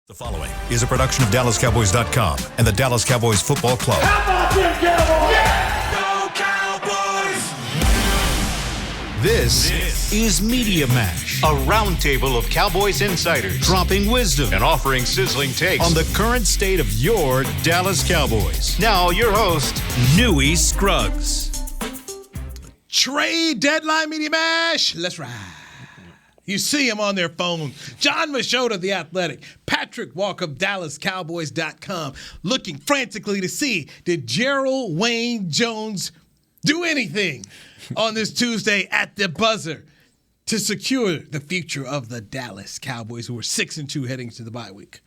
The following is a production of DallasCowboys.com and the Dallas Cowboys Football Club. How about them Cowboys? Yeah! Go Cowboys! This is Media Mash, a roundtable of Cowboys insiders dropping wisdom and offering sizzling takes on the current state of your Dallas Cowboys. Now, your host, Newy Scruggs. Trade deadline Media Mash. Let's ride. You see him on their phone. John Machota, The Athletic. Patrik Walker of DallasCowboys.com looking frantically to see, did Gerald Wayne Jones do anything on this Tuesday at the buzzer to secure the future of the Dallas Cowboys, who are 6-2 heading to the bye week?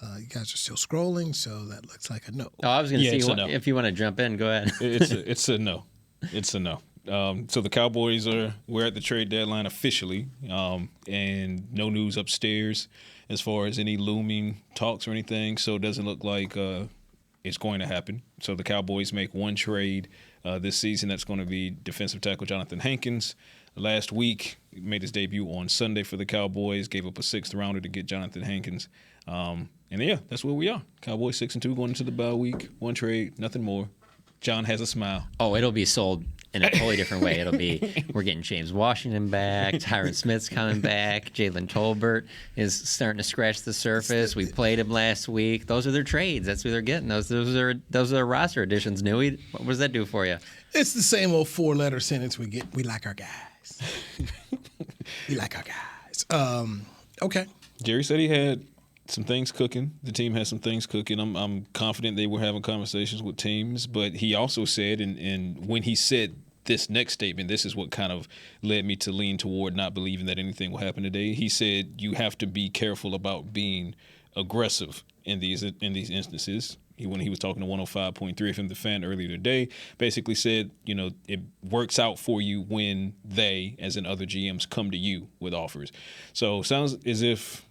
You guys are still scrolling, so that looks like a no. Oh, I was going to see no. if you want to jump in. Go ahead. It's a no. It's a no. So the Cowboys we're at the trade deadline officially, and no news upstairs as far as any looming talks or anything. So it doesn't look like it's going to happen. So the Cowboys make one trade this season. That's going to be defensive tackle Jonathan Hankins. Last week, he made his debut on Sunday for the Cowboys. Gave up a 6th rounder to get Jonathan Hankins. And yeah, that's where we are. Cowboys 6-2 going into the bye week. One trade, nothing more. John has a smile. Oh, it'll be sold in a totally different way. It'll be, we're getting James Washington back, Tyron Smith's coming back, Jalen Tolbert is starting to scratch the surface. We played him last week. Those are their trades. That's who they're getting. Those are their roster additions. Newy, what does that do for you? It's the same old 4-letter sentence we get. We like our guys. We like our guys. Okay. Jerry said he had some things cooking. The team has some things cooking. I'm confident they were having conversations with teams, but he also said, and when he said this next statement, this is what kind of led me to lean toward not believing that anything will happen today. He said you have to be careful about being aggressive in these instances. When he was talking to 105.3 FM, The Fan, earlier today, basically said, it works out for you when they, as in other GMs, come to you with offers. So sounds as if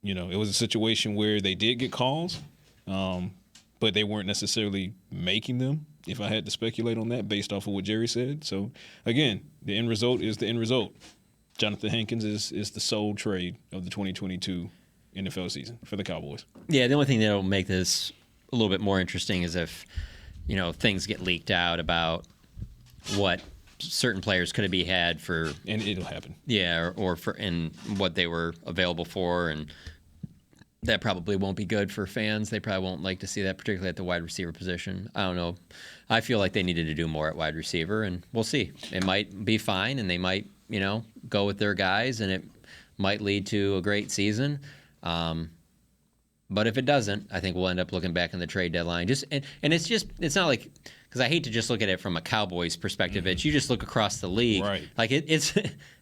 it was a situation where they did get calls, but they weren't necessarily making them, if I had to speculate on that based off of what Jerry said. So, again, the end result is the end result. Jonathan Hankins is the sole trade of the 2022 NFL season for the Cowboys. Yeah, the only thing that will make this a little bit more interesting is if, things get leaked out about what certain players could be had for. And it'll happen. Yeah, or for and what they were available for, and that probably won't be good for fans. They probably won't like to see that, particularly at the wide receiver position. I don't know. I feel like they needed to do more at wide receiver, and we'll see. It might be fine, and they might, go with their guys, and it might lead to a great season. But if it doesn't, I think we'll end up looking back in the trade deadline. It's not like, because I hate to just look at it from a Cowboys perspective. Mm-hmm. It's you just look across the league. Right. Like it's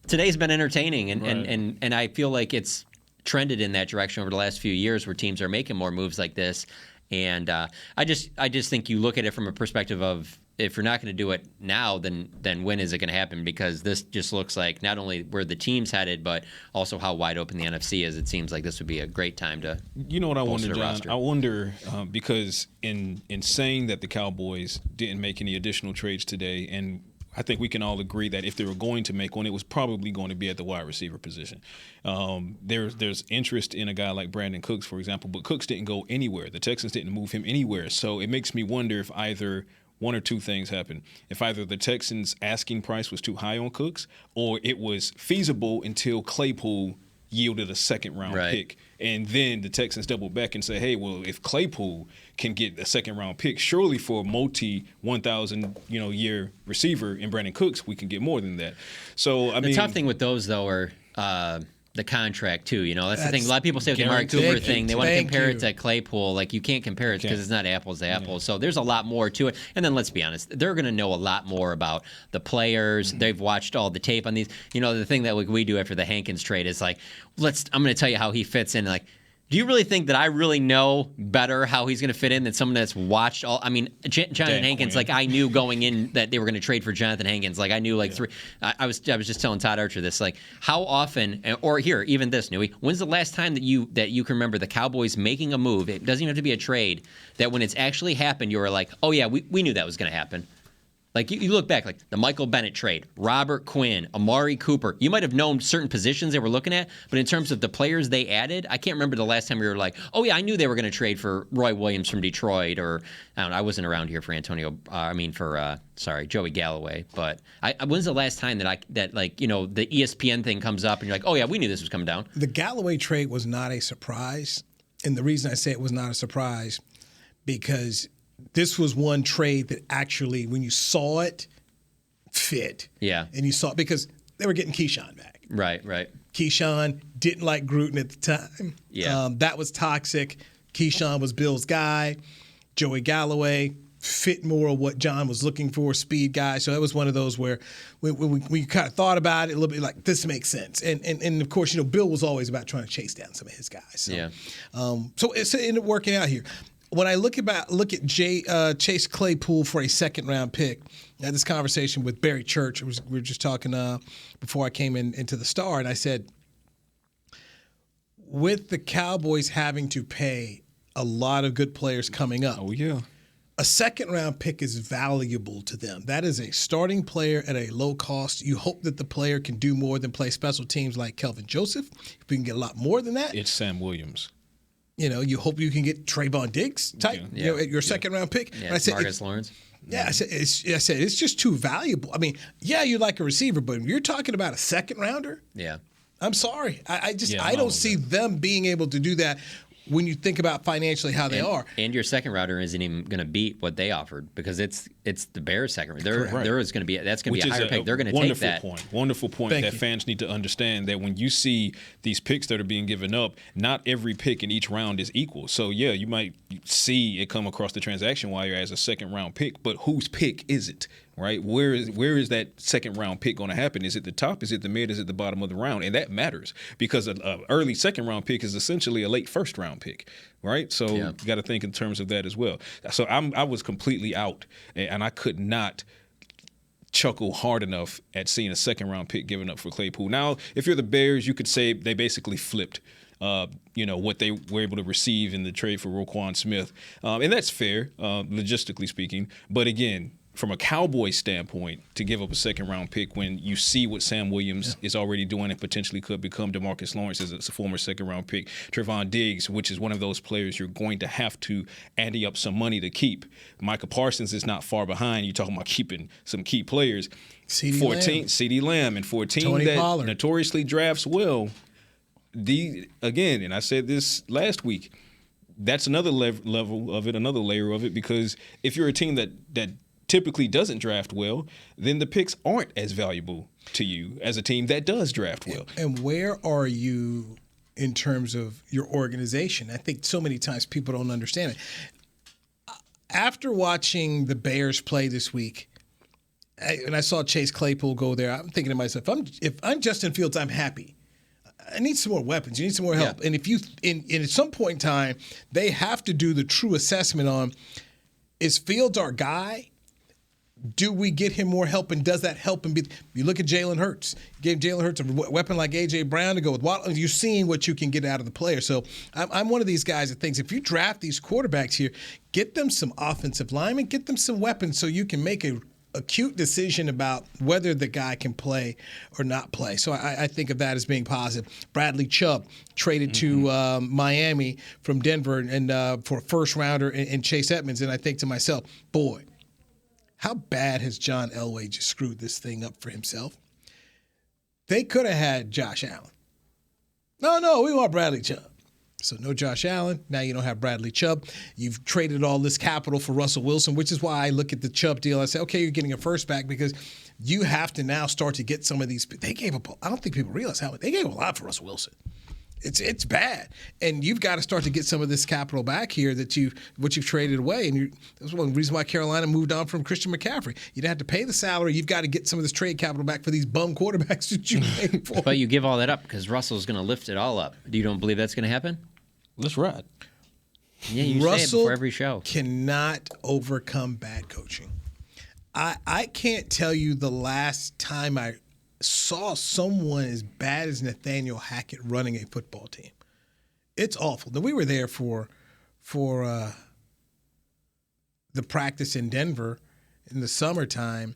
today's been entertaining, and I feel like it's trended in that direction over the last few years where teams are making more moves like this. And I just think you look at it from a perspective of, if you're not going to do it now, then when is it going to happen? Because this just looks like not only where the team's headed, but also how wide open the NFC is. It seems like this would be a great time to. You know what I wonder, John? Roster. I wonder because in saying that the Cowboys didn't make any additional trades today, and I think we can all agree that if they were going to make one, it was probably going to be at the wide receiver position. There's interest in a guy like Brandon Cooks, for example, but Cooks didn't go anywhere. The Texans didn't move him anywhere. So it makes me wonder if either one or two things happened. If either the Texans' asking price was too high on Cooks, or it was feasible until Claypool yielded a second-round pick. And then the Texans doubled back and said, hey, well, if Claypool can get a second-round pick, surely for a multi-1,000 year receiver in Brandon Cooks, we can get more than that. So, the tough thing with those, though, are the contract, too. That's the thing. A lot of people say with the Mark Cooper thing, they want to compare it to Claypool. Like, you can't compare it because it's not apples to apples. So there's a lot more to it. And then let's be honest, they're going to know a lot more about the players. Mm-hmm. They've watched all the tape on these. The thing that we do after the Hankins trade is like, I'm going to tell you how he fits in. Like, do you really think that I really know better how he's going to fit in than someone that's watched all? I mean, Jonathan Hankins, like I knew going in that they were going to trade for Jonathan Hankins. Like I knew three. I was just telling Todd Archer this. Like how often, or here, even this, Newy, when's the last time that you can remember the Cowboys making a move? It doesn't even have to be a trade. That when it's actually happened, you were like, oh yeah, we knew that was going to happen. Like you look back, like the Michael Bennett trade, Robert Quinn, Amari Cooper. You might have known certain positions they were looking at, but in terms of the players they added, I can't remember the last time we were like, oh yeah, I knew they were going to trade for Roy Williams from Detroit, or I don't know, I wasn't around here for Joey Galloway. But when's the last time that the ESPN thing comes up and you're like, oh yeah, we knew this was coming down? The Galloway trade was not a surprise, and the reason I say it was not a surprise because this was one trade that actually, when you saw it, fit. Yeah. And you saw it because they were getting Keyshawn back. Right. Keyshawn didn't like Gruden at the time. Yeah. That was toxic. Keyshawn was Bill's guy. Joey Galloway fit more of what John was looking for, speed guy. So that was one of those where we kind of thought about it a little bit like, this makes sense. And of course, Bill was always about trying to chase down some of his guys. So, yeah. So it ended up working out here. When I look at Chase Claypool for a second-round pick, I had this conversation with Barry Church. We were just talking before I came into the Star, and I said, with the Cowboys having to pay a lot of good players coming up, a second-round pick is valuable to them. That is a starting player at a low cost. You hope that the player can do more than play special teams like Kelvin Joseph. If we can get a lot more than that. It's Sam Williams. You hope you can get Trayvon Diggs type, at your second-round pick. Yeah, and I said, Marcus Lawrence. Yeah, I said it's just too valuable. I mean, yeah, you like a receiver, but when you're talking about a second-rounder, yeah, I'm sorry. I don't see them being able to do that when you think about financially how they are. And your second rounder isn't even going to beat what they offered because it's the Bears' second. There is going to be a higher pick. They're going to take that. Wonderful point that fans need to understand that when you see these picks that are being given up, not every pick in each round is equal. So yeah, you might see it come across the transaction wire as a second round pick, but whose pick is it? Right? Where is that second round pick going to happen? Is it the top? Is it the mid? Is it the bottom of the round? And that matters because an early second round pick is essentially a late first round pick, right? So you got to think in terms of that as well. So I was completely out, and I could not chuckle hard enough at seeing a second round pick given up for Claypool. Now, if you're the Bears, you could say they basically flipped. What they were able to receive in the trade for Roquan Smith, and that's fair, logistically speaking. But again, from a Cowboys standpoint, to give up a second-round pick when you see what Sam Williams is already doing and potentially could become DeMarcus Lawrence as a former second-round pick, Trayvon Diggs, which is one of those players you're going to have to ante up some money to keep. Micah Parsons is not far behind. You're talking about keeping some key players. CeeDee Lamb, and for a team Tony that Pollard notoriously drafts well, and I said this last week, that's another level of it, another layer of it, because if you're a team that typically doesn't draft well, then the picks aren't as valuable to you as a team that does draft well. And where are you in terms of your organization? I think so many times people don't understand it. After watching the Bears play this week, and I saw Chase Claypool go there, I'm thinking to myself, if I'm Justin Fields, I'm happy. I need some more weapons. You need some more help. Yeah. And if at some point in time, they have to do the true assessment on, is Fields our guy? Do we get him more help, and does that help him? You look at Jalen Hurts. You gave Jalen Hurts a weapon like A.J. Brown to go with Waddle. You're seeing what you can get out of the player. So I'm one of these guys that thinks if you draft these quarterbacks here, get them some offensive linemen, get them some weapons so you can make a acute decision about whether the guy can play or not play. So I think of that as being positive. Bradley Chubb traded to Miami from Denver and for a first rounder and Chase Edmonds. And I think to myself, boy, how bad has John Elway just screwed this thing up for himself? They could have had Josh Allen. No, we want Bradley Chubb. So no Josh Allen. Now you don't have Bradley Chubb. You've traded all this capital for Russell Wilson, which is why I look at the Chubb deal. I say, okay, you're getting a first back because you have to now start to get some of these. They gave up. I don't think people realize how they gave a lot for Russell Wilson. It's bad, and you've got to start to get some of this capital back here that you've traded away. And that's one reason why Carolina moved on from Christian McCaffrey. You didn't have to pay the salary. You've got to get some of this trade capital back for these bum quarterbacks that you paid for. But you give all that up because Russell's going to lift it all up. You don't believe that's going to happen? Let's ride. Yeah, you say it before every show. Cannot overcome bad coaching. I can't tell you the last time I saw someone as bad as Nathaniel Hackett running a football team. It's awful. Now, we were there for the practice in Denver, in the summertime.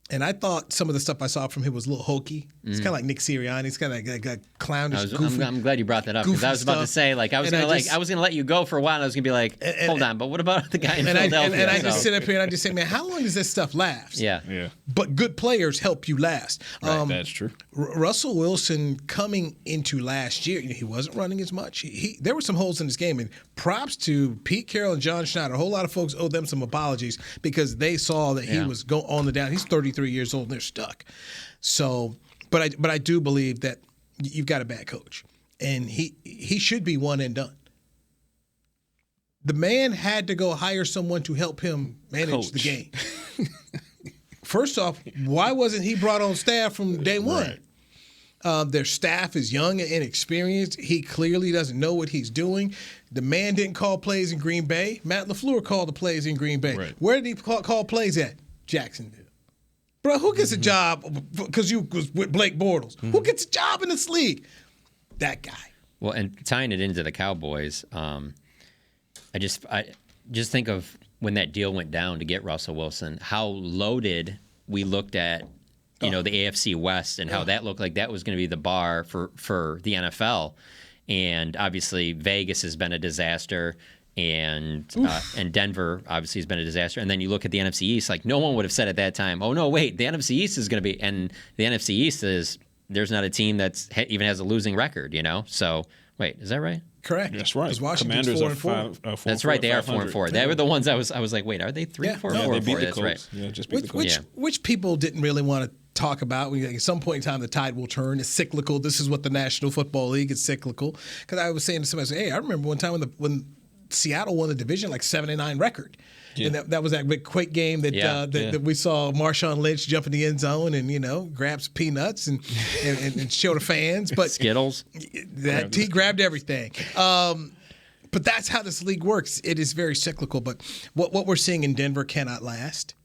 And I thought some of the stuff I saw from him was a little hokey. It's kind of like Nick Sirianni. It's kind of like a clownish, goofy. I'm glad you brought that up because I was about to say, like, I was gonna let you go for a while. And I was gonna be like, hold on, but what about the guy in Philadelphia? And I just sit up here and I just say, man, how long does this stuff last? Yeah. But good players help you last. Right, that's true. Russell Wilson coming into last year, he wasn't running as much. There were some holes in his game, and props to Pete Carroll and John Schneider. A whole lot of folks owe them some apologies because they saw that he was on the down. He's 33 years old and they're stuck. So, but I do believe that you've got a bad coach, and he should be one and done. The man had to go hire someone to help him manage the game. First off, why wasn't he brought on staff from day one? Right. Their staff is young and inexperienced. He clearly doesn't know what he's doing. The man didn't call plays in Green Bay. Matt LaFleur called the plays in Green Bay. Right. Where did he call plays at? Jacksonville. Bro, who gets a job because you was with Blake Bortles? Who gets a job in this league? That guy. Well, and tying it into the Cowboys, I just think of when that deal went down to get Russell Wilson, how loaded we looked at, the AFC West and how that looked like that was going to be the bar for the NFL. And obviously Vegas has been a disaster. And Denver obviously has been a disaster. And then you look at the NFC East, like no one would have said at that time, oh, no, wait, the NFC East is going to be – and the NFC East there's not a team that even has a losing record, So, wait, is that right? Correct. That's right. Washington's Commanders 4-4. That's right. They are 4-4. They were the ones I was like, wait, are they 3-4? Yeah, they beat the That's Colts. right. Yeah, just beat the Colts. Which people didn't really want to talk about. At some point in time, the tide will turn. It's cyclical. This is what the National Football League is cyclical. Because I was saying to somebody, hey, I remember one time when Seattle won the division, like 7-9 record. Yeah. And that was that big quick game that we saw Marshawn Lynch jump in the end zone and, grab some peanuts and show the fans. But Skittles. He grabbed everything. But that's how this league works. It is very cyclical. But what we're seeing in Denver cannot last.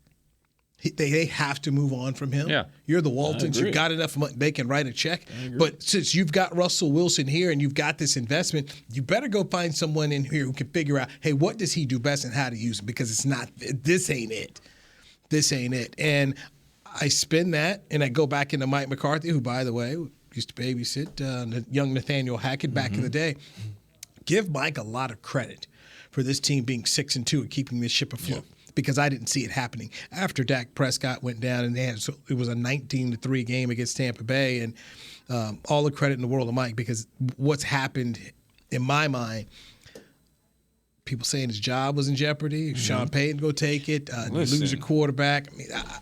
They have to move on from him. Yeah. You're the Waltons. You've got enough money. They can write a check. But since you've got Russell Wilson here and you've got this investment, you better go find someone in here who can figure out, hey, what does he do best and how to use it? Because this ain't it. This ain't it. And I spin that and I go back into Mike McCarthy, who, by the way, used to babysit young Nathaniel Hackett back in the day. Give Mike a lot of credit for this team being 6-2 and keeping this ship afloat. Yeah. Because I didn't see it happening after Dak Prescott went down and it was a 19-3 game against Tampa Bay, and all the credit in the world to Mike, because what's happened in my mind, people saying his job was in jeopardy. Sean Payton go take it. Lose your quarterback. I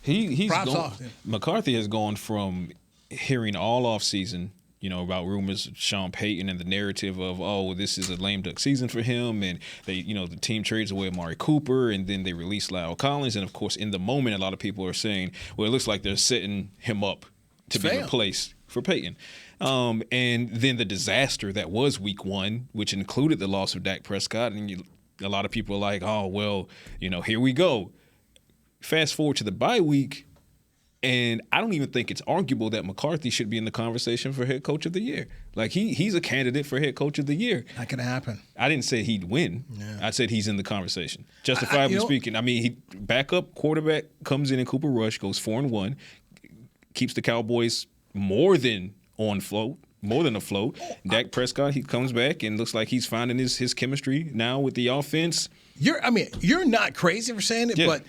mean, he's props off. McCarthy has gone from hearing all offseason, about rumors of Sean Payton and the narrative of, this is a lame duck season for him. And they, the team trades away Amari Cooper and then they release Lyle Collins. And of course, in the moment, a lot of people are saying, well, it looks like they're setting him up to be replaced for Payton. And then the disaster that was week one, which included the loss of Dak Prescott. And a lot of people are like, here we go. Fast forward to the bye week. And I don't even think it's arguable that McCarthy should be in the conversation for head coach of the year. Like, he's a candidate for head coach of the year. Not going to happen. I didn't say he'd win. Yeah. I said he's in the conversation. Justifiably speaking. I mean, he backup quarterback comes in Cooper Rush, goes 4-1, keeps the Cowboys more than afloat. Dak Prescott, he comes back and looks like he's finding his chemistry now with the offense. You're not crazy for saying it, but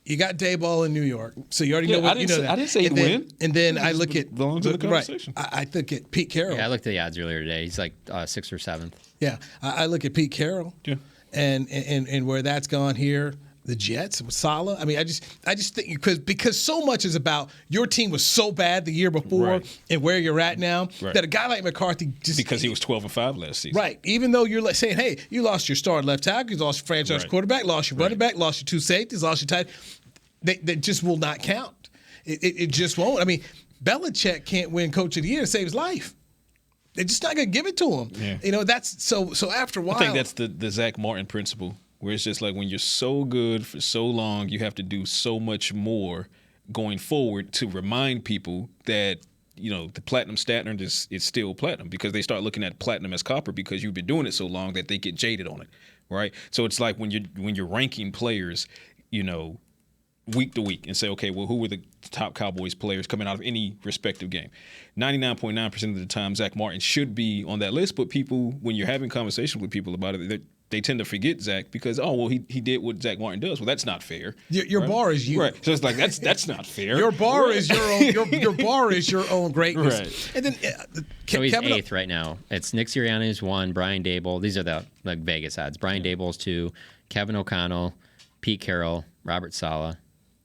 you got Dayball in New York, so you already know what you know. I didn't say he'd win. And then I look at the conversation. Right. I look at Pete Carroll. Yeah, I looked at the odds earlier today. He's like 6th or 7th. Yeah, I look at Pete Carroll. Yeah. And where that's gone here. The Jets with Saleh. I mean, I just think because so much is about your team was so bad the year before and where you're at now that a guy like McCarthy because he was 12-5 last season. Right. Even though you're saying, hey, you lost your star left tackle, you lost your franchise quarterback, lost your running back, lost your 2 safeties, lost your tight. They just will not count. It just won't. I mean, Belichick can't win Coach of the Year to save his life. They're just not going to give it to him. Yeah. That's so after a while. I think that's the Zach Martin principle, where it's just like when you're so good for so long, you have to do so much more going forward to remind people that, the platinum standard is still platinum, because they start looking at platinum as copper because you've been doing it so long that they get jaded on it, right? So it's like when you're ranking players, week to week and say, okay, well, who were the top Cowboys players coming out of any respective game? 99.9% of the time, Zach Martin should be on that list. But people, when you're having conversations with people about it, they tend to forget Zach because, he did what Zach Martin does. Well, that's not fair. Your bar is you. Right. So it's like that's not fair. Your bar is your own. Your bar is your own greatness. Right. And then so he's Kevin 8th right now. It's Nick Sirianni is 1, Brian Dable. These are the Vegas odds. Brian Dable's 2, Kevin O'Connell, Pete Carroll, Robert Saleh,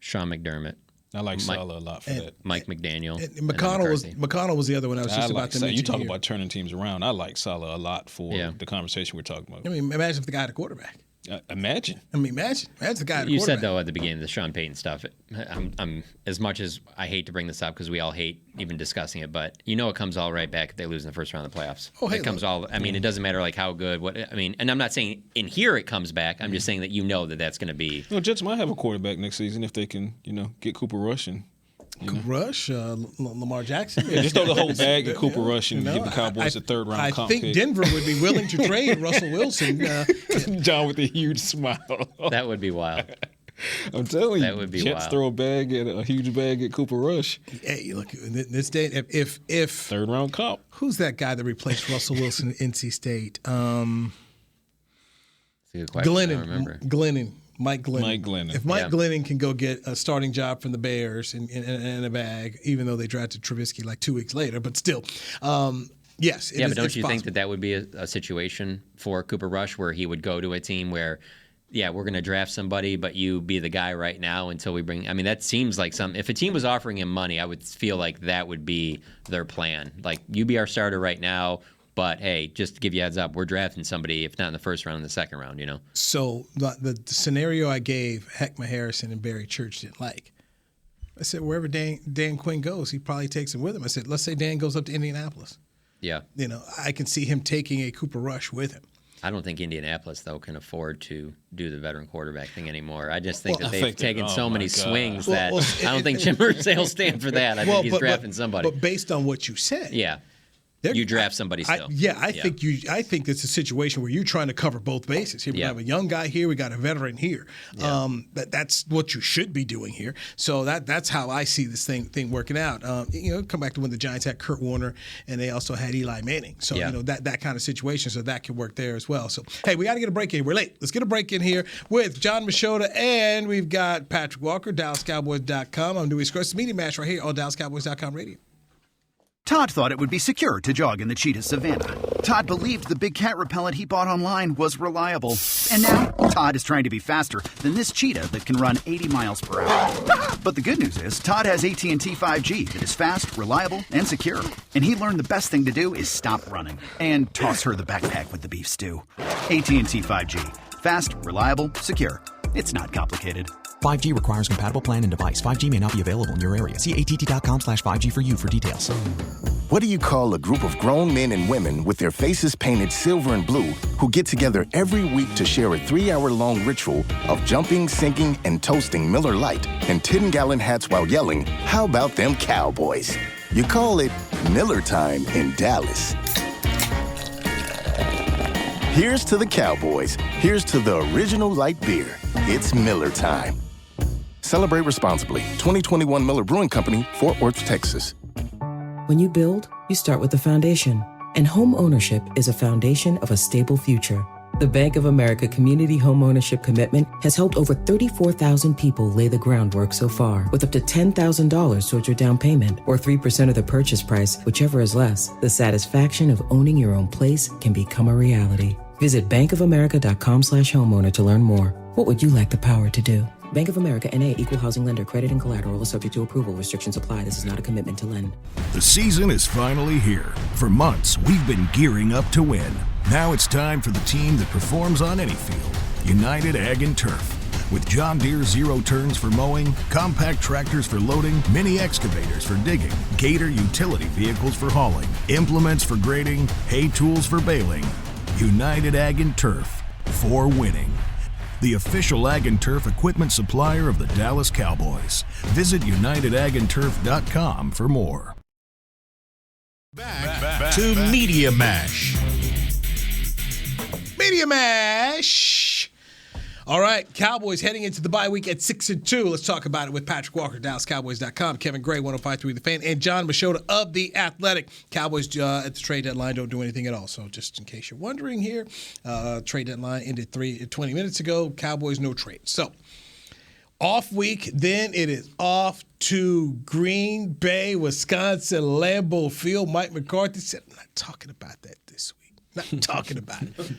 Sean McDermott. I like Saleh a lot for that. Mike McDaniel. And McConnell was the other one I was just about to mention. You talk about turning teams around. I like Saleh a lot for the conversation we're talking about. I mean, imagine if the guy had a quarterback. Imagine the guy. You said though at the beginning the Sean Payton stuff. I'm as much as I hate to bring this up because we all hate even discussing it, but it comes all right back if they lose in the first round of the playoffs. It comes all. I mean, it doesn't matter how good. And I'm not saying in here it comes back. I'm just saying that that's going to be. Jets might have a quarterback next season if they can, get Cooper Rush and. Rush, Lamar Jackson. Yeah, just throw the whole bag at Cooper Rush and give the Cowboys a third-round comp pick. I think Denver would be willing to trade Russell Wilson. John with a huge smile. That would be wild. I'm telling you, that would be Jets wild. Throw a huge bag at Cooper Rush. Hey, look, in this day, if third-round comp. Who's that guy that replaced Russell Wilson at NC State? That's a good question. Glennon. I don't remember. Mike Glennon. If Mike Glennon can go get a starting job from the Bears in a bag, even though they drafted Trubisky like 2 weeks later, but still, yes. But don't you think that would be a situation for Cooper Rush where he would go to a team where, we're going to draft somebody, but you be the guy right now until we bring – I mean, that seems like if a team was offering him money, I would feel like that would be their plan. Like, you be our starter right now – but, hey, just to give you a heads up, we're drafting somebody, if not in the first round, in the second round, So the scenario I gave, Heckma Harrison and Barry Church didn't like. I said, wherever Dan Quinn goes, he probably takes him with him. I said, let's say Dan goes up to Indianapolis. Yeah. I can see him taking a Cooper Rush with him. I don't think Indianapolis, though, can afford to do the veteran quarterback thing anymore. I just think that they've taken so many swings that I don't think Jim Irsay will stand for that. I think he's drafting somebody. But based on what you said. Yeah. You draft somebody still. I think it's a situation where you're trying to cover both bases. Here we have a young guy here, we got a veteran here. Yeah. That's what you should be doing here. So that's how I see this thing working out. Come back to when the Giants had Kurt Warner and they also had Eli Manning. So that kind of situation. So that can work there as well. So hey, we got to get a break in. We're late. Let's get a break in here with John Machota, and we've got Patrik Walker, DallasCowboys.com. I'm Newy Scruggs. Media Match right here on DallasCowboys.com radio. Todd thought it would be secure to jog in the cheetah savanna. Todd believed the big cat repellent he bought online was reliable. And now, Todd is trying to be faster than this cheetah that can run 80 miles per hour. But the good news is, Todd has AT&T 5G that is fast, reliable, and secure. And he learned the best thing to do is stop running and toss her the backpack with the beef stew. AT&T 5G. Fast, reliable, secure. It's not complicated. 5G requires compatible plan and device. 5G may not be available in your area. See att.com/5G for you for details. What do you call a group of grown men and women with their faces painted silver and blue who get together every week to share a 3-hour-long ritual of jumping, singing, and toasting Miller Lite and 10-gallon hats while yelling, "How about them Cowboys?" You call it Miller Time in Dallas. Here's to the Cowboys. Here's to the original light beer. It's Miller Time. Celebrate responsibly. 2021 Miller Brewing Company, Fort Worth, Texas. When you build, you start with the foundation. And home ownership is a foundation of a stable future. The Bank of America Community Home Ownership Commitment has helped over 34,000 people lay the groundwork so far, with up to $10,000 towards your down payment or 3% of the purchase price, whichever is less. The satisfaction of owning your own place can become a reality. Visit bankofamerica.com/homeowner to learn more. What would you like the power to do? Bank of America N.A. Equal Housing Lender. Credit and collateral is subject to approval. Restrictions apply. This is not a commitment to lend. The season is finally here. For months, we've been gearing up to win. Now it's time for the team that performs on any field. United Ag and Turf. With John Deere zero turns for mowing, compact tractors for loading, mini excavators for digging, Gator utility vehicles for hauling, implements for grading, hay tools for baling. United Ag and Turf. For winning. The official Ag and Turf equipment supplier of the Dallas Cowboys. Visit UnitedAgAndTurf.com for more. Back to Media Mash. Media Mash All right, Cowboys heading into the bye week at 6-2. Let's talk about it with Patrik Walker, DallasCowboys.com, Kevin Gray, 105.3 The Fan, and John Machota of The Athletic. Cowboys at the trade deadline don't do anything at all. So just in case you're wondering here, trade deadline ended 20 minutes ago. Cowboys no trade. So off week, then it is off to Green Bay, Wisconsin, Lambeau Field. Mike McCarthy said, I'm not talking about that this week. Not talking about it.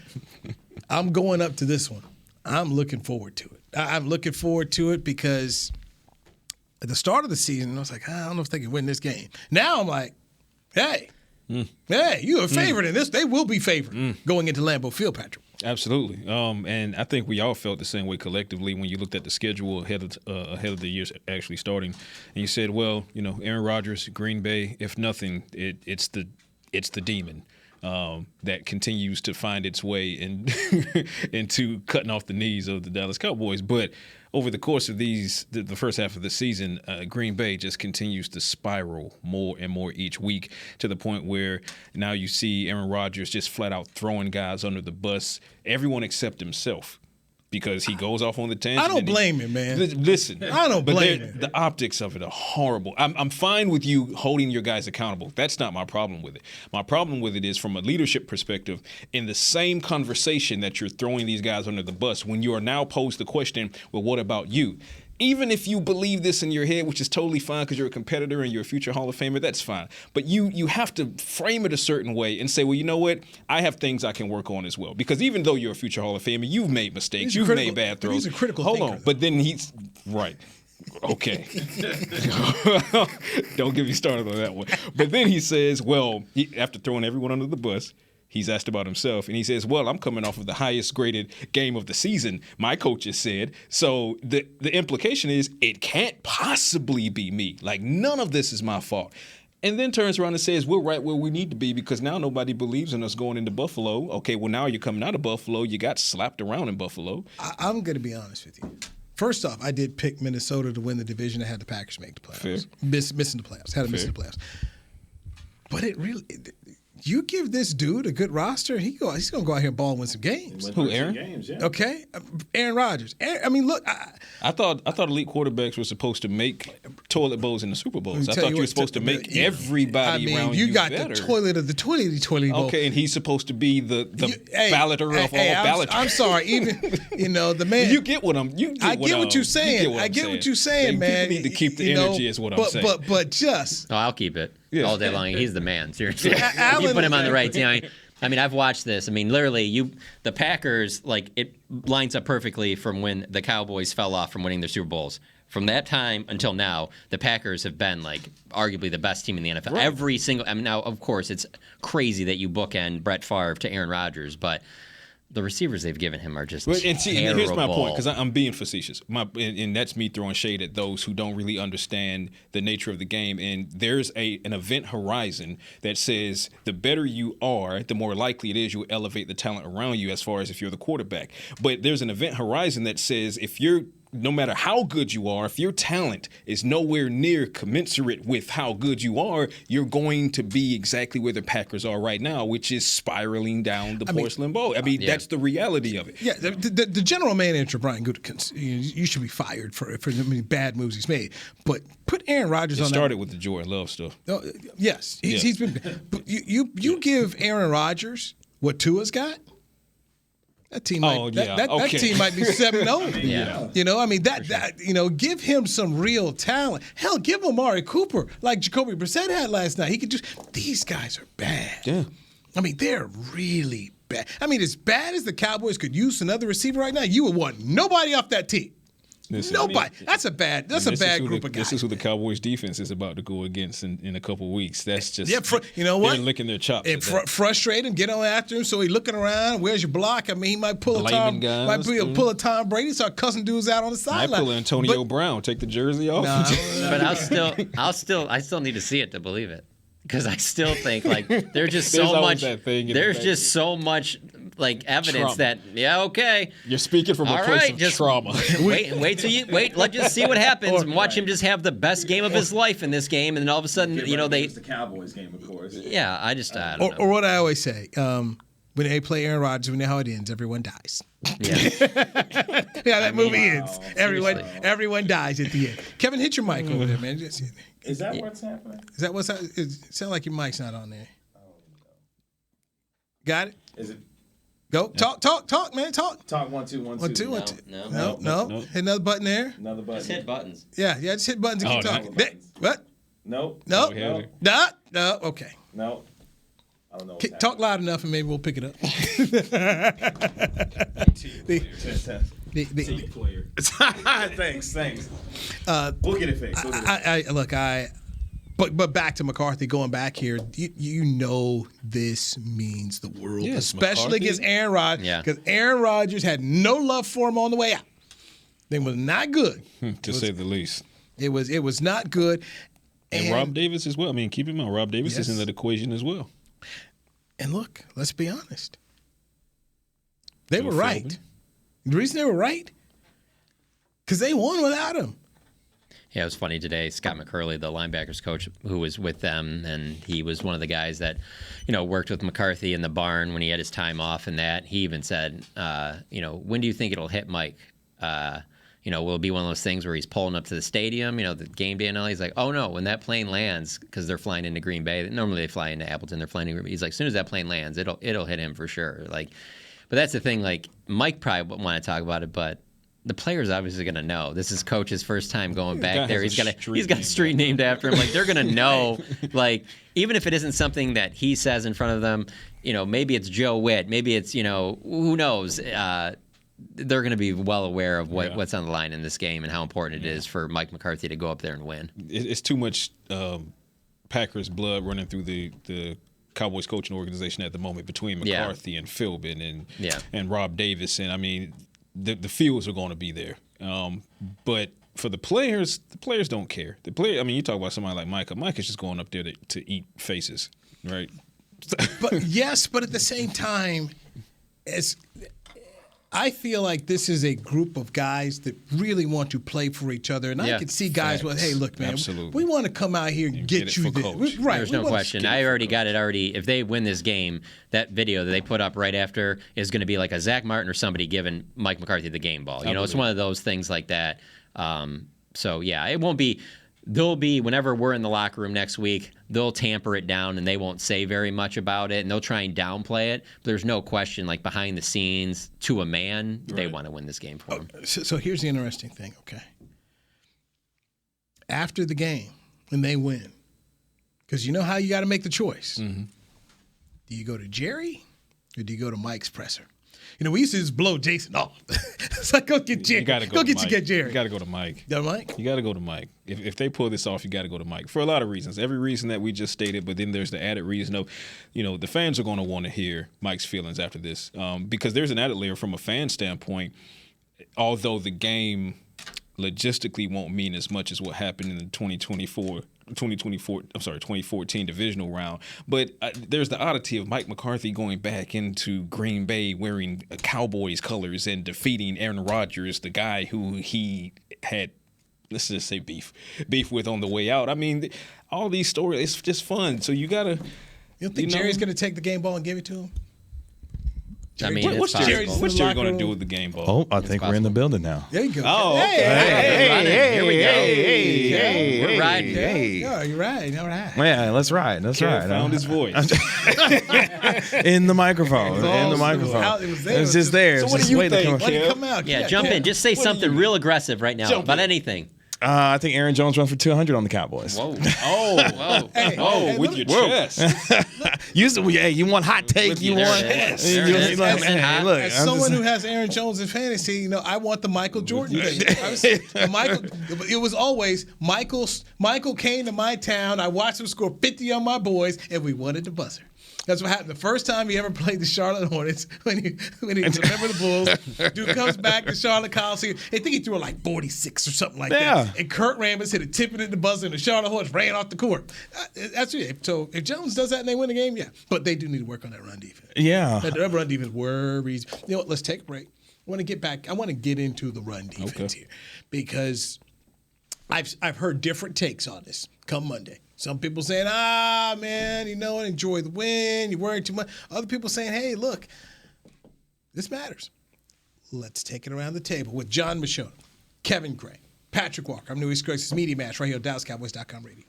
I'm going up to this one. I'm looking forward to it. I'm looking forward to it because at the start of the season, I was like, I don't know if they can win this game. Now I'm like, hey, you're a favorite in this. They will be favored going into Lambeau Field, Patrik. Absolutely. And I think we all felt the same way collectively when you looked at the schedule ahead of the year actually starting. And you said, well, Aaron Rodgers, Green Bay, if nothing, it's the demon. That continues to find its way into cutting off the knees of the Dallas Cowboys. But over the course of the first half of the season, Green Bay just continues to spiral more and more each week to the point where now you see Aaron Rodgers just flat out throwing guys under the bus, everyone except himself. Because he goes off on the tangent. I don't blame him, man. Listen, I don't blame him. The optics of it are horrible. I'm fine with you holding your guys accountable. That's not my problem with it. My problem with it is from a leadership perspective, in the same conversation that you're throwing these guys under the bus, when you are now posed the question, well, what about you? Even if you believe this in your head, which is totally fine because you're a competitor and you're a future Hall of Famer, that's fine. But you have to frame it a certain way and say, well, you know what? I have things I can work on as well. Because even though you're a future Hall of Famer, you've made mistakes. You've made bad throws. He's a critical Hold thinker, on. But then he's – right. Okay. Don't get me started on that one. But then he says, well, after throwing everyone under the bus – he's asked about himself, and he says, well, I'm coming off of the highest graded game of the season, my coaches said. So the implication is it can't possibly be me. Like, none of this is my fault. And then turns around and says, we're right where we need to be because now nobody believes in us going into Buffalo. Okay, well, now you're coming out of Buffalo. You got slapped around in Buffalo. I'm going to be honest with you. First off, I did pick Minnesota to win the division. I had the Packers make the playoffs. Missing the playoffs. Had them missing the playoffs. But it really... You give this dude a good roster, he's going to go out here and ball and win some games. Who, Aaron? Games, yeah. Okay, Aaron Rodgers. Look. I thought elite quarterbacks were supposed to make toilet bowls in the Super Bowls. I thought you were supposed to make everybody around you better. You got the toilet bowl. Okay, and he's supposed to be the balloter of all ballots. I'm sorry, even the man. You get what I'm. I get what you're saying. I get what you're saying, man. People need to keep the energy, is what I'm saying. But just. Oh, I'll keep it. Yes. All day long. He's the man, seriously. If you put him on the right team. I mean, I've watched this. I mean, literally, the Packers, it lines up perfectly from when the Cowboys fell off from winning their Super Bowls. From that time until now, the Packers have been, arguably the best team in the NFL. Right. Every single – now, of course, it's crazy that you bookend Brett Favre to Aaron Rodgers, but – the receivers they've given him are just terrible. Here's my point, because I'm being facetious. And that's me throwing shade at those who don't really understand the nature of the game. And there's an event horizon that says the better you are, the more likely it is you'll elevate the talent around you as far as if you're the quarterback. But there's an event horizon that says no matter how good you are, if your talent is nowhere near commensurate with how good you are, you're going to be exactly where the Packers are right now, which is spiraling down the porcelain bowl. That's the reality of it. Yeah, the general manager, Brian Gutekunst, you should be fired for the many bad moves he's made. But put Aaron Rodgers on that. It started with the Jordan Love stuff. Yes, he's been. But you give Aaron Rodgers what Tua's got. That team might, that team might be 7-0. Yeah. Give him some real talent. Hell, give him Amari Cooper like Jacoby Brissett had last night. These guys are bad. Yeah. They're really bad. As bad as the Cowboys could use another receiver right now, you would want nobody off that team. Nobody. That's a bad group of guys. This is who the Cowboys defense is about to go against in a couple of weeks. That's just you know what? They're licking their chops. Frustrate him, get on after him, so he's looking around. Where's your block? He might pull a Tom Brady, start cussing dudes out on the sideline. Might pull Antonio Brown, take the jersey off. But I still need to see it to believe it. Because I still think there's just so much evidence that you're speaking from a place of trauma. Let's just see what happens and watch him just have the best game of his life in this game, and then all of a sudden it's the Cowboys game, of course. Yeah, I don't know. Or what I always say, when they play Aaron Rodgers, we know how it ends. Everyone dies. Yeah. Yeah, that movie ends. Everyone dies at the end. Kevin, hit your mic over there, man. Is that what's happening? Is that what's happening? It sounds like your mic's not on there. Got it? Is it? Go. Talk, man. Talk. Talk 1 2 1 2. 1 2 1 2. No. Hit another button there. Another button. Just hit buttons. Yeah, just hit buttons and keep talking. What? Nope. No. Okay. No. I don't know. Talk loud enough and maybe we'll pick it up. Team player. Thanks. We'll get it fixed. But back to McCarthy, going back here, you know this means the world, especially McCarthy? against Aaron Rodgers, because Aaron Rodgers had no love for him on the way out. They was not good, to say the least. It was not good. And Rob Davis as well. I mean, keep in mind, Rob Davis is in that equation as well. And look, let's be honest. They were right. The reason they were right, because they won without him. Yeah, it was funny today. Scott McCurley, the linebackers coach who was with them, and he was one of the guys that, worked with McCarthy in the barn when he had his time off and that. He even said, when do you think it'll hit Mike? Will it be one of those things where he's pulling up to the stadium, the game day and all? He's like, oh, no, when that plane lands, because they're flying into Green Bay. Normally they fly into Appleton. They're flying into Green Bay. He's like, as soon as that plane lands, it'll hit him for sure. But that's the thing. Mike probably wouldn't want to talk about it, but the player's obviously going to know. This is Coach's first time going back there. He's got a street named after him. They're going to know. Even if it isn't something that he says in front of them, maybe it's Joe Witt. Maybe it's, who knows. They're going to be well aware of what's on the line in this game and how important it is for Mike McCarthy to go up there and win. It's too much Packers blood running through the Cowboys coaching organization at the moment between McCarthy and Philbin and Rob Davis. And, I mean, the fields are going to be there. But for the players don't care. You talk about somebody like Micah. Micah's just going up there to eat faces, right? But yes, but at the same time, I feel like this is a group of guys that really want to play for each other. And I can see guys hey, look, man, we want to come out here and get you this. Right. There's no question. I already got it already. If they win this game, that video that they put up right after is going to be like a Zach Martin or somebody giving Mike McCarthy the game ball. It's one of those things like that. It won't be. They'll be, whenever we're in the locker room next week, they'll tamper it down and they won't say very much about it and they'll try and downplay it. But there's no question, behind the scenes, to a man, they want to win this game for him. So here's the interesting thing, okay? After the game, when they win, because you know how you got to make the choice. Mm-hmm. Do you go to Jerry or do you go to Mike's presser? We used to just blow Jason off. It's like, go get Jerry. Go get Jerry. You got to go to Mike. You got to go to Mike. If they pull this off, you got to go to Mike for a lot of reasons. Every reason that we just stated, but then there's the added reason of, the fans are going to want to hear Mike's feelings after this, because there's an added layer from a fan standpoint. Although the game logistically won't mean as much as what happened in the 2014 divisional round. But there's the oddity of Mike McCarthy going back into Green Bay wearing Cowboys colors and defeating Aaron Rodgers, the guy who he had, let's just say, beef with on the way out. I mean, all these stories, it's just fun. So you got to... You don't think Jerry's going to take the game ball and give it to him? What's Jerry going to do with the game ball? Oh, I think we're in the building now. There you go. Oh, hey, here we go. Hey, we're riding. Yeah, you're right. All right. Yeah, let's ride. Found his voice. In the microphone. It's just there. So what do you think? Come out. Yeah, jump in. Just say something real aggressive right now about anything. I think Aaron Jones runs for 200 on the Cowboys. Whoa. With your chest. You want hot take? You want... As someone who has Aaron Jones in fantasy, I want the Michael Jordan thing. It was always Michael came to my town. I watched him score 50 on my boys, and we wanted the buzzer. That's what happened. The first time he ever played the Charlotte Hornets, when he was a member of the Bulls, dude comes back to Charlotte Coliseum. I think he threw like 46 or something like that. And Kurt Rambis hit a tip at the buzzer, and the Charlotte Hornets ran off the court. That's it. So if Jones does that and they win the game, yeah. But they do need to work on that run defense. Yeah. That run defense worries. You know what? Let's take a break. I want to get back. I want to get into the run defense here because I've heard different takes on this come Monday. Some people saying, man, enjoy the win. You're worrying too much. Other people saying, hey, look, this matters. Let's take it around the table with John Machota, Kevin Gray, Patrik Walker. I'm Newy Scruggs. It's Media Mash right here on DallasCowboys.com radio.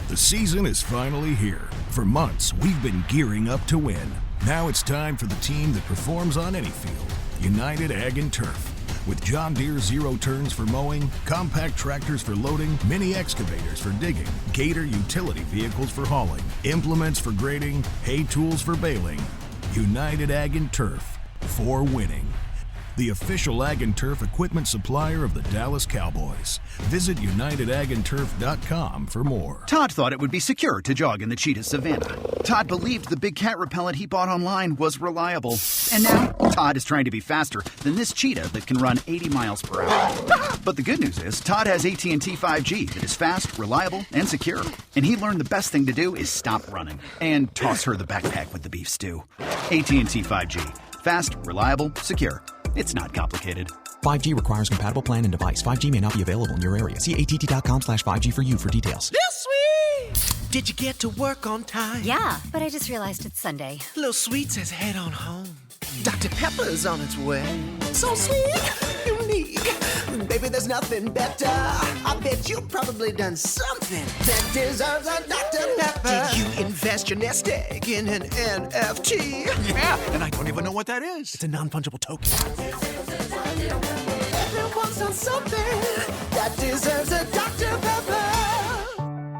The season is finally here. For months, we've been gearing up to win. Now it's time for the team that performs on any field, United Ag and Turf. With John Deere zero turns for mowing, compact tractors for loading, mini excavators for digging, Gator utility vehicles for hauling, implements for grading, hay tools for baling. United Ag and Turf, for winning. The official Ag and Turf equipment supplier of the Dallas Cowboys. Visit UnitedAgAndTurf.com for more. Todd thought it would be secure to jog in the cheetah savanna. Todd believed the big cat repellent he bought online was reliable. And now, Todd is trying to be faster than this cheetah that can run 80 miles per hour. But the good news is, Todd has AT&T 5G that is fast, reliable, and secure. And he learned the best thing to do is stop running and toss her the backpack with the beef stew. AT&T 5G. Fast, reliable, secure. It's not complicated. 5G requires compatible plan and device. 5G may not be available in your area. See att.com/5G for you for details. This week! Did you get to work on time? Yeah, but I just realized it's Sunday. Little Sweet says head on home. Dr. Pepper's on its way. So sweet, unique. Baby, there's nothing better. I bet you've probably done something that deserves a Dr. Pepper. Did you invest your nest egg in an NFT? Yeah, and I don't even know what that is. It's a non-fungible token. Everyone's done something that deserves a Dr. Pepper.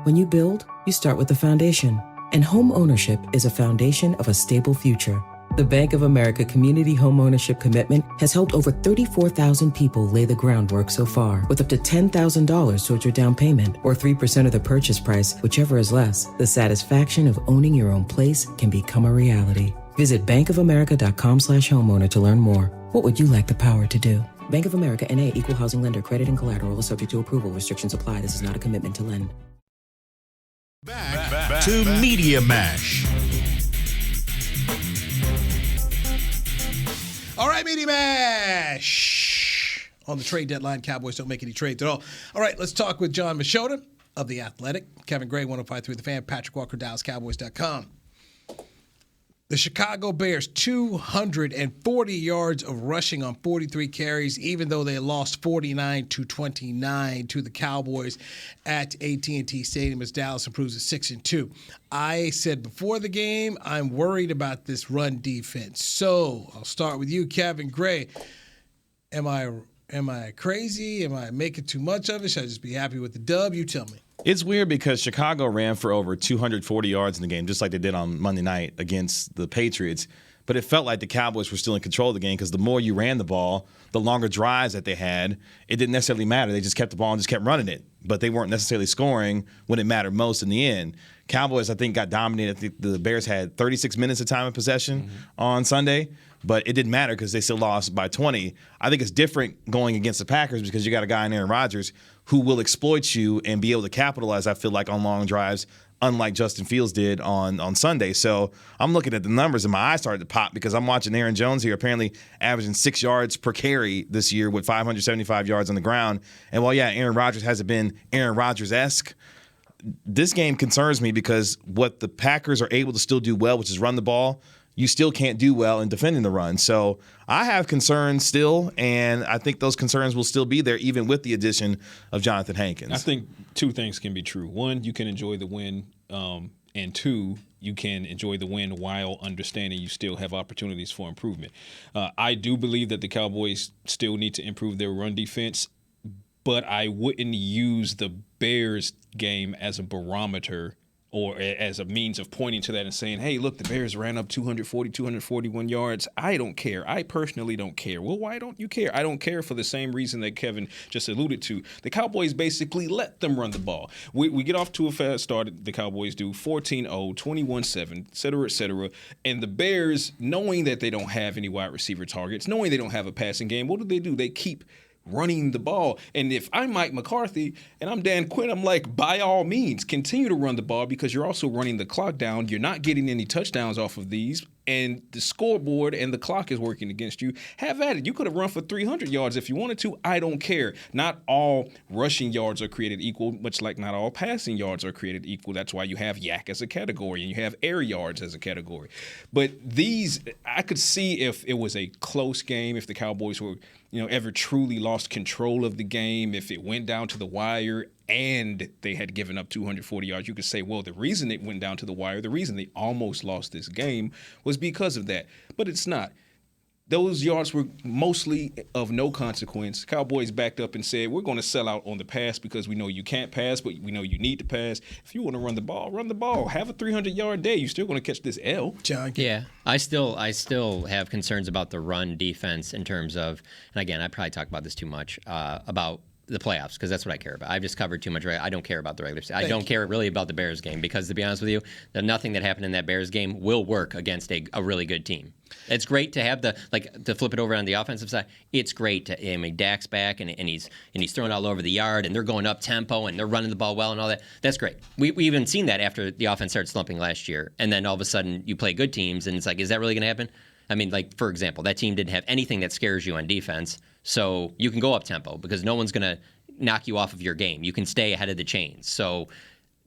When you build, you start with the foundation. And home ownership is a foundation of a stable future. The Bank of America Community Home Ownership Commitment has helped over 34,000 people lay the groundwork so far, with up to $10,000 towards your down payment or 3% of the purchase price, whichever is less. The satisfaction of owning your own place can become a reality. Visit bankofamerica.com/homeowner to learn more. What would you like the power to do? Bank of America N.A. Equal Housing Lender. Credit and collateral is subject to approval. Restrictions apply. This is not a commitment to lend. Back to Media Mash. All right, Media Mash. On the trade deadline, Cowboys don't make any trades at all. All right, let's talk with John Machota of The Athletic, Kevin Gray, 105.3 The Fan, Patrik Walker, DallasCowboys.com. The Chicago Bears, 240 yards of rushing on 43 carries, even though they lost 49-29 to the Cowboys at AT&T Stadium as Dallas improves to 6-2. I said before the game, I'm worried about this run defense. So I'll start with you, Kevin Gray. Am I crazy? Am I making too much of it? Should I just be happy with the dub? You tell me. It's weird because Chicago ran for over 240 yards in the game, just like they did on Monday night against the Patriots. But it felt like the Cowboys were still in control of the game because the more you ran the ball, the longer drives that they had, it didn't necessarily matter. They just kept the ball and just kept running it. But they weren't necessarily scoring when it mattered most in the end. Cowboys, I think, got dominated. I think the Bears had 36 minutes of time of possession on Sunday, but it didn't matter because they still lost by 20. I think it's different going against the Packers because you got a guy in Aaron Rodgers who will exploit you and be able to capitalize, I feel like, on long drives, unlike Justin Fields did on Sunday. So I'm looking at the numbers and my eyes started to pop because I'm watching Aaron Jones here apparently averaging 6 yards per carry this year with 575 yards on the ground. And while, yeah, Aaron Rodgers hasn't been Aaron Rodgers-esque, this game concerns me because what the Packers are able to still do well, which is run the ball, you still can't do well in defending the run. So I have concerns still, and I think those concerns will still be there even with the addition of Jonathan Hankins. I think two things can be true. One, you can enjoy the win, and two, you can enjoy the win while understanding you still have opportunities for improvement. I do believe that the Cowboys still need to improve their run defense, but I wouldn't use the Bears game as a barometer or as a means of pointing to that and saying, hey, look, the Bears ran up 241 yards. I don't care. I personally don't care. Well, why don't you care? I don't care for the same reason that Kevin just alluded to. The Cowboys basically let them run the ball. We get off to a fast start, the Cowboys do, 14-0, 21-7, et cetera. And the Bears, knowing that they don't have any wide receiver targets, knowing they don't have a passing game, what do? They keep running the ball. And if I'm Mike McCarthy and I'm Dan Quinn, I'm like, by all means, continue to run the ball because you're also running the clock down. You're not getting any touchdowns off of these. and the scoreboard and the clock is working against you, have at it. You could have run for 300 yards if you wanted to. I don't care. Not all rushing yards are created equal, much like not all passing yards are created equal. That's why you have yak as a category and you have air yards as a category. But these, I could see if it was a close game, if the Cowboys were, ever truly lost control of the game, if it went down to the wire and they had given up 240 yards, you could say, well, the reason it went down to the wire, the reason they almost lost this game was because of that. But it's not. Those yards were mostly of no consequence. Cowboys backed up and said, we're going to sell out on the pass because we know you can't pass, but we know you need to pass. If you want to run the ball, run the ball. Have a 300-yard day. You're still going to catch this L. John. Yeah. I still have concerns about the run defense in terms of, and again, I probably talk about this too much, about the playoffs, because that's what I care about. I've just covered too much. I don't care about the regular season. I don't care really about the Bears game because, to be honest with you, nothing that happened in that Bears game will work against a really good team. It's great to have to flip it over on the offensive side. It's great Dak's back and he's throwing all over the yard and they're going up tempo and they're running the ball well and all that. That's great. We even seen that after the offense started slumping last year, and then all of a sudden you play good teams and it's like, is that really going to happen? I mean, like, for example, that team didn't have anything that scares you on defense, so you can go up tempo because no one's going to knock you off of your game. You can stay ahead of the chains. So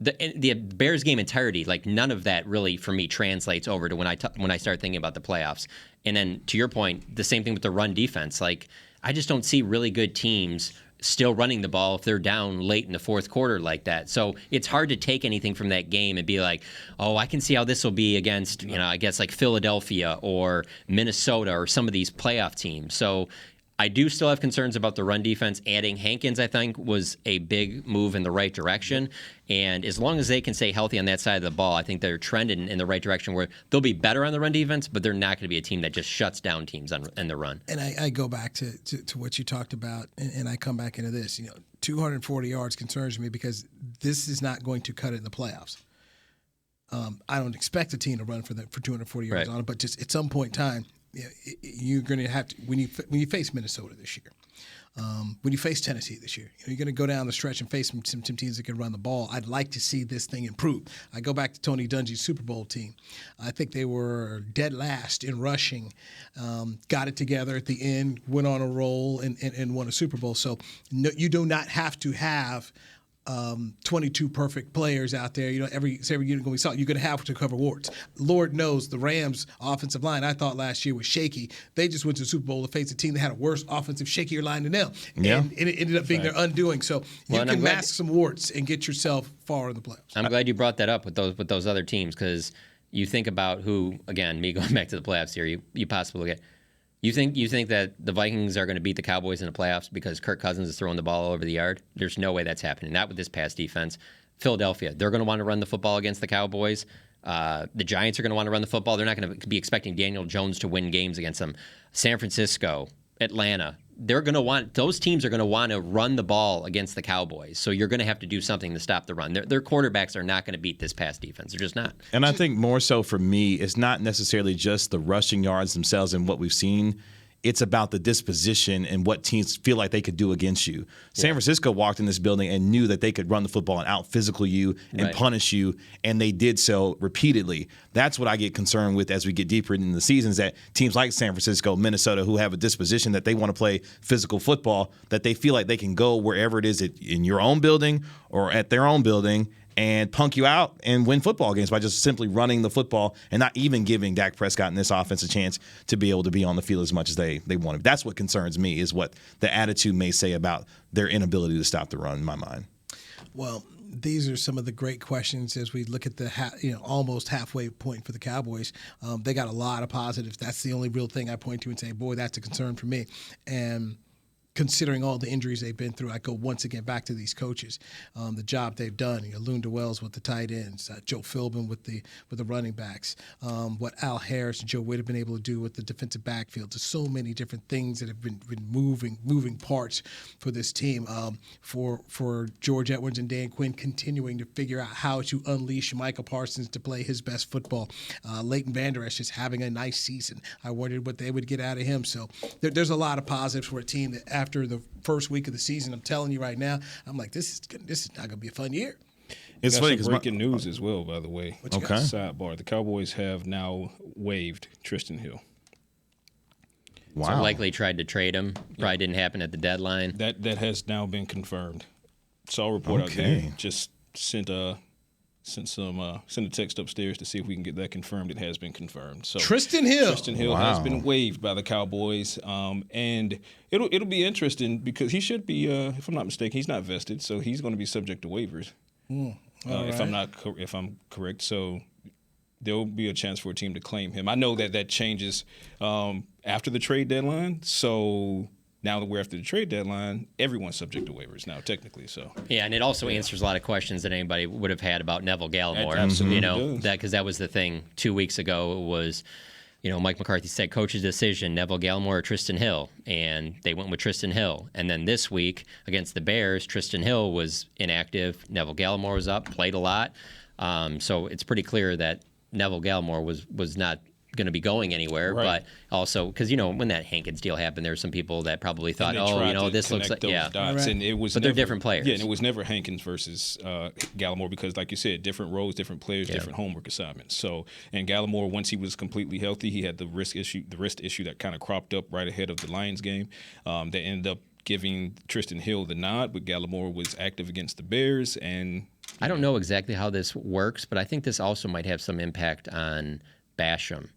the Bears game entirety, like, none of that really for me translates over to when I start thinking about the playoffs. And then to your point, the same thing with the run defense. Like, I just don't see really good teams still running the ball if they're down late in the fourth quarter like that. So it's hard to take anything from that game and be like, oh, I can see how this will be against, I guess like Philadelphia or Minnesota or some of these playoff teams. So I do still have concerns about the run defense. Adding Hankins, I think, was a big move in the right direction. And as long as they can stay healthy on that side of the ball, I think they're trending in the right direction where they'll be better on the run defense, but they're not going to be a team that just shuts down teams in the run. And I go back to what you talked about, and I come back into this. 240 yards concerns me because this is not going to cut it in the playoffs. I don't expect a team to run for 240 yards on it, but just at some point in time, you're going to have to when you face Minnesota this year, when you face Tennessee this year, you're going to go down the stretch and face some teams that can run the ball. I'd like to see this thing improve. I go back to Tony Dungy's Super Bowl team. I think they were dead last in rushing, got it together at the end, went on a roll, and won a Super Bowl. So no, you do not have to have 22 perfect players out there. Every unit going to be you're going to have to cover warts. Lord knows the Rams' offensive line, I thought last year was shaky. They just went to the Super Bowl to face a team that had a worse offensive, shakier line than them. Yeah. And it ended up being their undoing. So you can mask some warts and get yourself far in the playoffs. I'm glad you brought that up with those other teams, because you think about who, again, me going back to the playoffs here, you possibly get. You think that the Vikings are going to beat the Cowboys in the playoffs because Kirk Cousins is throwing the ball all over the yard? There's no way that's happening. Not with this pass defense. Philadelphia, they're going to want to run the football against the Cowboys. The Giants are going to want to run the football. They're not going to be expecting Daniel Jones to win games against them. San Francisco, Atlanta, those teams are going to want to run the ball against the Cowboys. So you're going to have to do something to stop the run. Their quarterbacks are not going to beat this pass defense. They're just not. And I think more so for me, it's not necessarily just the rushing yards themselves and what we've seen. It's about the disposition and what teams feel like they could do against you. San Francisco walked in this building and knew that they could run the football and out-physical you and punish you, and they did so repeatedly. That's what I get concerned with as we get deeper into the seasons, that teams like San Francisco, Minnesota, who have a disposition that they want to play physical football, that they feel like they can go wherever it is in your own building or at their own building and punk you out and win football games by just simply running the football and not even giving Dak Prescott and this offense a chance to be able to be on the field as much as they want to. That's what concerns me, is what the attitude may say about their inability to stop the run, in my mind. Well, these are some of the great questions as we look at the almost halfway point for the Cowboys. They got a lot of positives. That's the only real thing I point to and say, boy, that's a concern for me. And considering all the injuries they've been through, I go once again back to these coaches, the job they've done. Lunda Wells with the tight ends, Joe Philbin with the running backs, what Al Harris and Joe Witt have been able to do with the defensive backfield. There's so many different things that have been moving parts for this team. For George Edwards and Dan Quinn continuing to figure out how to unleash Micah Parsons to play his best football. Leighton Vander Esch just having a nice season. I wondered what they would get out of him. So there's a lot of positives for a team that after the first week of the season, I'm telling you right now, I'm like, this is not going to be a fun year. It's got funny some because breaking news as well, by the way. Okay. Sidebar: the Cowboys have now waived Tristan Hill. Wow. So likely tried to trade him. Probably didn't happen at the deadline. That has now been confirmed. Saw a report out there. Just sent a text upstairs to see if we can get that confirmed. It has been confirmed. So Tristan Hill has been waived by the Cowboys, and it'll be interesting because he should be, if I'm not mistaken, he's not vested, so he's going to be subject to waivers. If I'm correct, so there will be a chance for a team to claim him. I know that changes after the trade deadline, so. Now that we're after the trade deadline, everyone's subject to waivers now, technically. So yeah, and it also answers a lot of questions that anybody would have had about Neville Gallimore. Absolutely does. Because that was the thing 2 weeks ago. It was, Mike McCarthy said, coach's decision, Neville Gallimore or Tristan Hill, and they went with Tristan Hill. And then this week against the Bears, Tristan Hill was inactive. Neville Gallimore was up, played a lot. So it's pretty clear that Neville Gallimore was not going to be going anywhere, but also because when that Hankins deal happened, there were some people that probably thought, this looks like dots. And it was but they're different players. Yeah, and it was never Hankins versus Gallimore because, like you said, different roles, different players, different homework assignments. So, and Gallimore, once he was completely healthy, he had the wrist issue that kind of cropped up right ahead of the Lions game. That ended up giving Tristan Hill the nod, but Gallimore was active against the Bears, and I don't know exactly how this works, but I think this also might have some impact on Basham.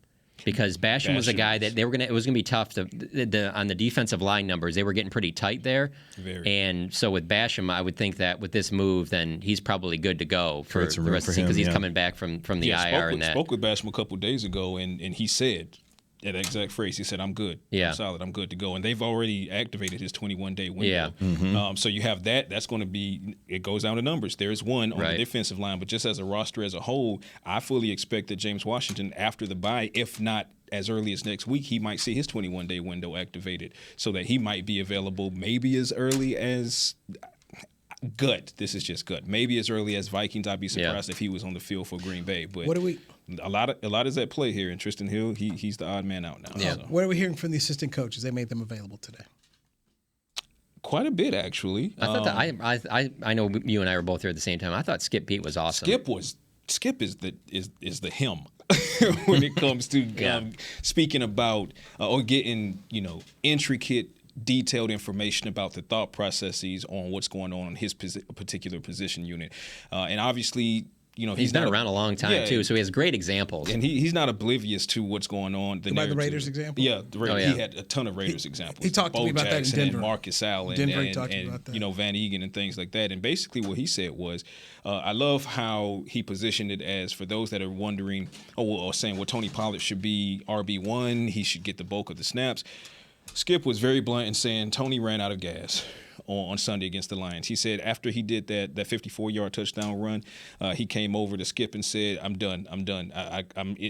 Because Basham was a guy that it was gonna be tough on the defensive line numbers. They were getting pretty tight there, and so with Basham, I would think that with this move, then he's probably good to go for the rest of the season because he's coming back from the IR. Spoke with Basham a couple of days ago, and he said that exact phrase. He said, "I'm good. I'm solid. I'm good to go." And they've already activated his 21-day window. So you have that. That's going to be. It goes down to numbers. There's one on the defensive line, but just as a roster as a whole, I fully expect that James Washington, after the bye, if not as early as next week, he might see his 21-day window activated, so that he might be available maybe as early as. Gut. This is just gut. Maybe as early as Vikings. I'd be surprised if he was on the field for Green Bay. But a lot is at play here. And Tristan Hill, he's the odd man out now. Yeah. So. What are we hearing from the assistant coaches? They made them available today. Quite a bit, actually. I thought that I know you and I were both here at the same time. I thought Skip Pete was awesome. Skip is the him when it comes to speaking about or getting intricate. Detailed information about the thought processes on what's going on in his particular position unit. And obviously, he's been around a long time, too, so he has great examples. And he's not oblivious to what's going on. The Raiders example? Yeah, the Raiders. He had a ton of Raiders examples. He talked to me about Jackson that in Denver. And Marcus Allen he talked to me about that. Van Egan and things like that. And basically what he said was, I love how he positioned it as, for those that are wondering, or saying, Tony Pollard should be RB1, he should get the bulk of the snaps. Skip was very blunt in saying Tony ran out of gas on Sunday against the Lions. He said after he did that 54-yard touchdown run, he came over to Skip and said, I'm done.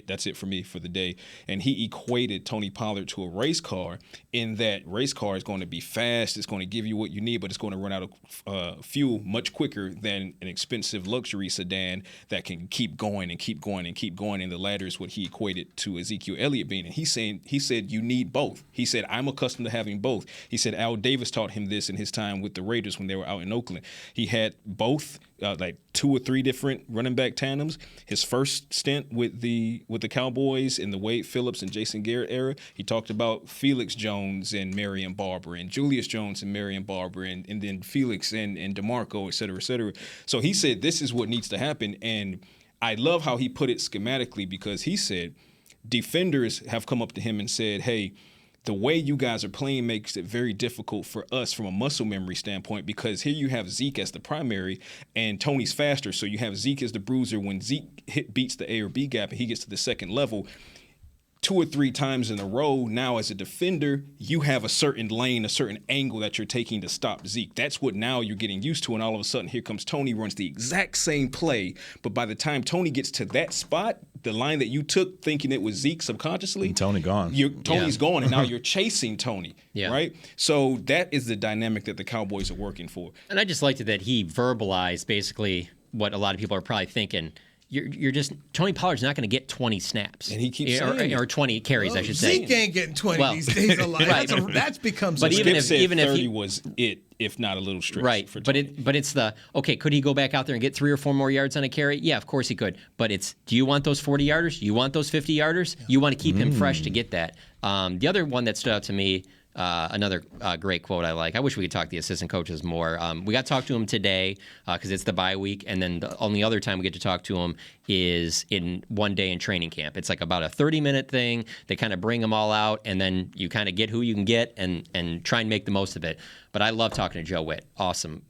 That's it for me for the day. And he equated Tony Pollard to a race car, in that race car is going to be fast, it's going to give you what you need, but it's going to run out of fuel much quicker than an expensive luxury sedan that can keep going and keep going and keep going. And the latter is what he equated to Ezekiel Elliott being. And he said you need both. He said, I'm accustomed to having both. He said Al Davis taught him this in his time with the Raiders when they were out in Oakland. He had both, like 2 or 3 different running back tandems. His first stint with the Cowboys in the Wade Phillips and Jason Garrett era, he talked about Felix Jones and Marion Barber, and Julius Jones and Marion Barber, and then Felix and DeMarco, et cetera, et cetera. So he said this is what needs to happen. And I love how he put it schematically, because he said defenders have come up to him and said, hey, the way you guys are playing makes it very difficult for us from a muscle memory standpoint, because here you have Zeke as the primary and Tony's faster. So you have Zeke as the bruiser. When Zeke beats the A or B gap and he gets to the second level, 2 or 3 times in a row, now as a defender, you have a certain lane, a certain angle that you're taking to stop Zeke. That's what now you're getting used to, and all of a sudden here comes Tony, runs the exact same play, but by the time Tony gets to that spot, the line that you took thinking it was Zeke subconsciously, and Tony gone. Tony's gone, and now you're chasing Tony, right? So that is the dynamic that the Cowboys are working for. And I just liked it that he verbalized basically what a lot of people are probably thinking. you're just Tony Pollard's not going to get 20 snaps, and he keeps saying or 20 carries, I should say. Zeke ain't getting 20 these days. Right. That's become. But even if 30 was it, if not a little stretch. Right. For but it's could he go back out there and get 3 or 4 more yards on a carry? Yeah, of course he could. But do you want those 40 yarders? You want those 50 yarders? Yeah. You want to keep him fresh to get that. The other one that stood out to me. Another great quote I like. I wish we could talk to the assistant coaches more. We got to talk to him today because it's the bye week, and then the only other time we get to talk to him is in one day in training camp. It's like about a 30-minute thing. They kind of bring them all out, and then you kind of get who you can get and try and make the most of it. But I love talking to Joe Witt. Awesome.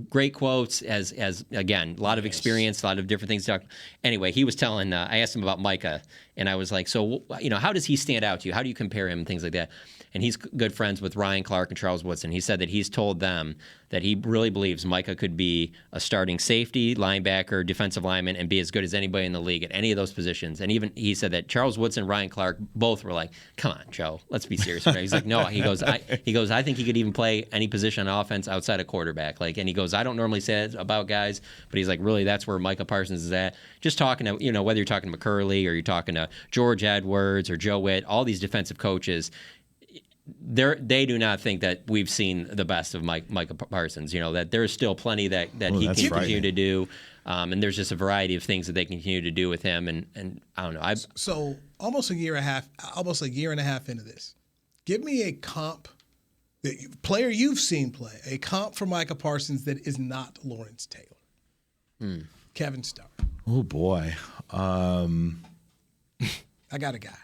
Great quotes, as again, a lot of experience, a lot of different things to talk. Anyway, he was telling, I asked him about Micah, and I was like, so, how does he stand out to you? How do you compare him and things like that? And he's good friends with Ryan Clark and Charles Woodson. He said that he's told them that he really believes Micah could be a starting safety, linebacker, defensive lineman, and be as good as anybody in the league at any of those positions. And even he said that Charles Woodson and Ryan Clark both were like, come on, Joe, let's be serious. He's like, no. He goes, I think he could even play any position on offense outside of quarterback. And he goes, I don't normally say it about guys, but he's like, really, that's where Micah Parsons is at. Just talking to, whether you're talking to McCurley or you're talking to George Edwards or Joe Witt, all these defensive coaches, they do not think that we've seen the best of Micah Parsons. That there's still plenty that he can continue to do, and there's just a variety of things that they continue to do with him. And I don't know. So almost a year and a half into this, give me a comp, player you've seen play, a comp for Micah Parsons that is not Lawrence Taylor. Kevin Starr. Oh boy, I got a guy.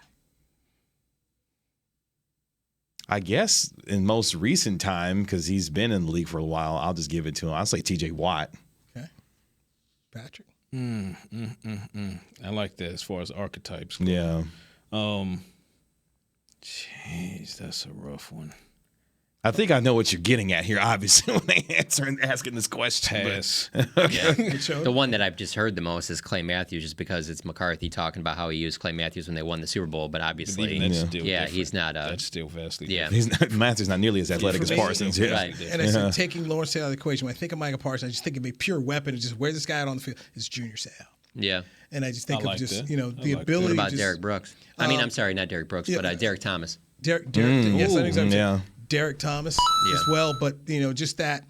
I guess in most recent time, because he's been in the league for a while, I'll just give it to him. I'll say T.J. Watt. Okay. Patrick? I like that as far as archetypes go. Yeah. Jeez, that's a rough one. I think I know what you're getting at here, obviously, when they asking this question. Pass. Yeah. The one that I've just heard the most is Clay Matthews, just because it's McCarthy talking about how he used Clay Matthews when they won the Super Bowl, but obviously, he's not. That's still vastly different. Matthews not nearly as athletic as Parsons. Yeah. Right. And I said, taking Lawrence Taylor out of the equation, when I think of Micah Parsons, I just think of a pure weapon. It's just where's this guy out on the field? It's Junior Seau. Yeah. And I just think of just, the ability. What about Derek Brooks? I'm sorry, not Derek Brooks, but Derek Thomas. Derek yes, I think so. Yeah. Derek Thomas as well, but just that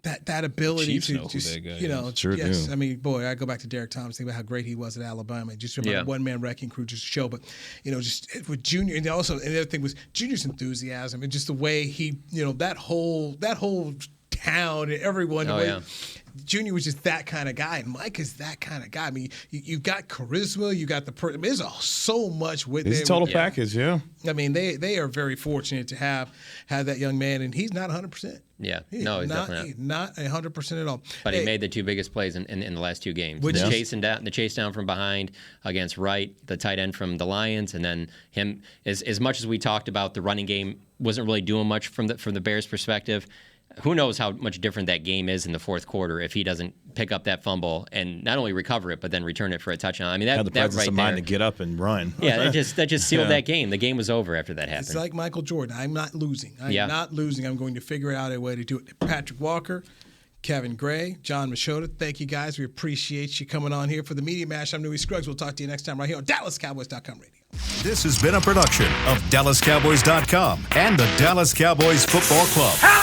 ability Chiefs to know just who that guy is. Sure yes, do. I mean, boy, I go back to Derek Thomas, think about how great he was at Alabama, just about a one-man wrecking crew, just to show. But just with Junior, and also and the other thing was Junior's enthusiasm and just the way he, that whole town and everyone. Junior was just that kind of guy, and Mike is that kind of guy. I mean, you've got charisma, you got the there's so much with it's a total package, yeah. I mean, they are very fortunate to have that young man, and he's not 100%. Yeah, he's definitely not 100% at all. But he made the 2 biggest plays in the last 2 games. The chase down from behind against Wright, the tight end from the Lions, and then him. As much as we talked about the running game wasn't really doing much from the Bears' perspective. Who knows how much different that game is in the fourth quarter if he doesn't pick up that fumble and not only recover it but then return it for a touchdown. I mean, that the presence right of mind there, to get up and run. Yeah, that just sealed that game. The game was over after that happened. It's like Michael Jordan. I'm not losing. I'm not losing. I'm going to figure out a way to do it. Patrick Walker, Kevin Gray, John Machota, thank you guys. We appreciate you coming on here for the Media Mash. I'm Newy Scruggs. We'll talk to you next time right here on DallasCowboys.com radio. This has been a production of DallasCowboys.com and the Dallas Cowboys Football Club.